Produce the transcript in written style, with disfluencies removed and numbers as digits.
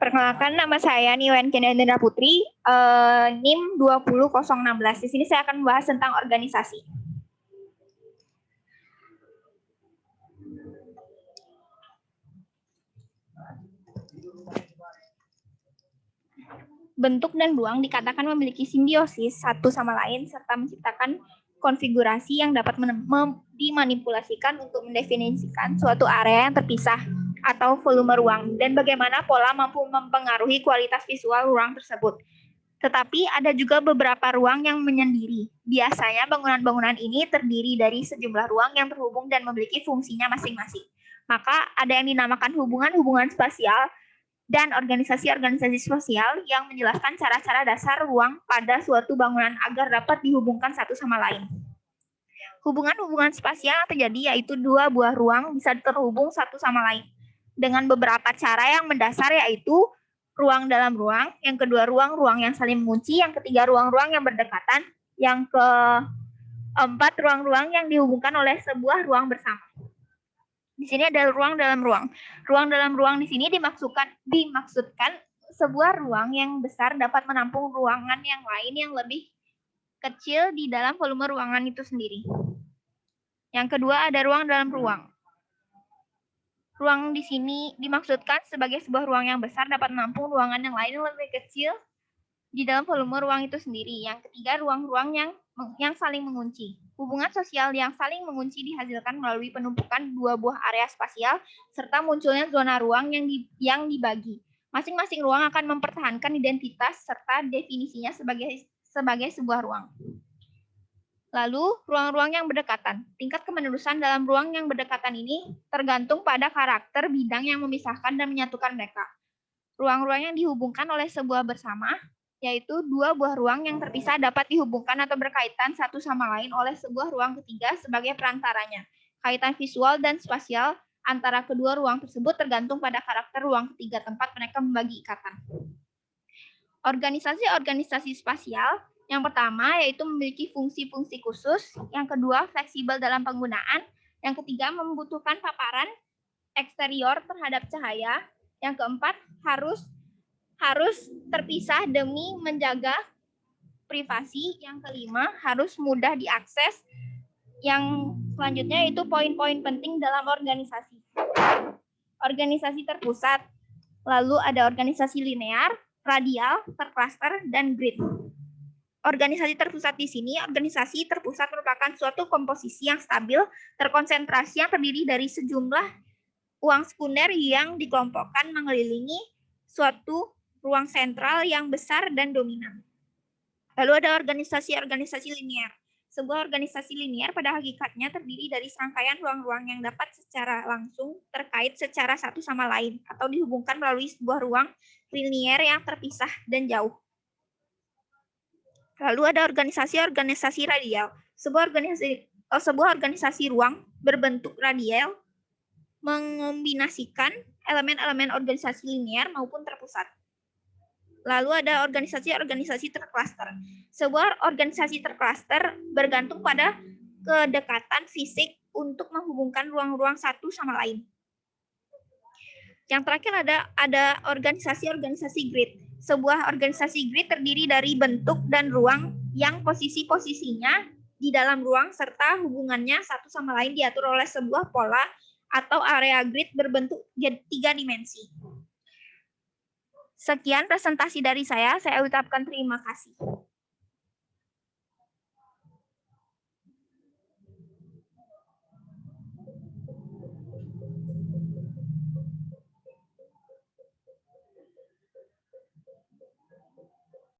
Perkenalkan, nama saya Niwen Kendendra Putri, NIM 20016. Di sini saya akan membahas tentang organisasi. Bentuk dan ruang dikatakan memiliki simbiosis satu sama lain serta menciptakan konfigurasi yang dapat dimanipulasikan untuk mendefinisikan suatu area yang terpisah atau volume ruang dan bagaimana pola mampu mempengaruhi kualitas visual ruang tersebut. Tetapi ada juga beberapa ruang yang menyendiri. Biasanya bangunan-bangunan ini terdiri dari sejumlah ruang yang terhubung dan memiliki fungsinya masing-masing. Maka ada yang dinamakan hubungan-hubungan spasial dan organisasi-organisasi sosial yang menjelaskan cara-cara dasar ruang pada suatu bangunan agar dapat dihubungkan satu sama lain. Hubungan-hubungan spasial yang terjadi yaitu dua buah ruang bisa terhubung satu sama lain dengan beberapa cara yang mendasar, yaitu ruang dalam ruang, yang kedua ruang-ruang yang saling mengunci, yang ketiga ruang-ruang yang berdekatan, yang keempat ruang-ruang yang dihubungkan oleh sebuah ruang bersama. Di sini ada ruang dalam ruang. Ruang dalam ruang di sini dimaksudkan sebuah ruang yang besar dapat menampung ruangan yang lain yang lebih kecil di dalam volume ruangan itu sendiri. Yang kedua ada ruang dalam ruang. Ruang di sini dimaksudkan sebagai sebuah ruang yang besar dapat menampung ruangan yang lain yang lebih kecil di dalam volume ruang itu sendiri. Yang ketiga ruang-ruang yang saling mengunci. Hubungan sosial yang saling mengunci dihasilkan melalui penumpukan dua buah area spasial serta munculnya zona ruang yang dibagi. Masing-masing ruang akan mempertahankan identitas serta definisinya sebagai sebuah ruang. Lalu, ruang-ruang yang berdekatan. Tingkat kemenerusan dalam ruang yang berdekatan ini tergantung pada karakter bidang yang memisahkan dan menyatukan mereka. Ruang-ruang yang dihubungkan oleh sebuah bersama, yaitu dua buah ruang yang terpisah dapat dihubungkan atau berkaitan satu sama lain oleh sebuah ruang ketiga sebagai perantaranya. Kaitan visual dan spasial antara kedua ruang tersebut tergantung pada karakter ruang ketiga tempat mereka membagi ikatan. Organisasi-organisasi spasial yang pertama yaitu memiliki fungsi-fungsi khusus, yang kedua fleksibel dalam penggunaan, yang ketiga membutuhkan paparan eksterior terhadap cahaya, yang keempat harus terpisah demi menjaga privasi. Yang kelima, harus mudah diakses. Yang selanjutnya itu poin-poin penting dalam organisasi. Organisasi terpusat. Lalu ada organisasi linear, radial, terkluster, dan grid. Organisasi terpusat di sini, organisasi terpusat merupakan suatu komposisi yang stabil, terkonsentrasi yang terdiri dari sejumlah ruang sekunder yang dikelompokkan mengelilingi suatu ruang sentral yang besar dan dominan. Lalu ada organisasi-organisasi linear. Sebuah organisasi linear pada hakikatnya terdiri dari serangkaian ruang-ruang yang dapat secara langsung terkait secara satu sama lain atau dihubungkan melalui sebuah ruang linear yang terpisah dan jauh. Lalu ada organisasi-organisasi radial. Sebuah organisasi ruang berbentuk radial mengombinasikan elemen-elemen organisasi linear maupun terpusat. Lalu ada organisasi-organisasi terkluster. Sebuah organisasi terkluster bergantung pada kedekatan fisik untuk menghubungkan ruang-ruang satu sama lain. Yang terakhir ada organisasi-organisasi grid. Sebuah organisasi grid terdiri dari bentuk dan ruang yang posisi-posisinya di dalam ruang serta hubungannya satu sama lain diatur oleh sebuah pola atau area grid berbentuk 3 dimensi. Sekian presentasi dari saya ucapkan terima kasih.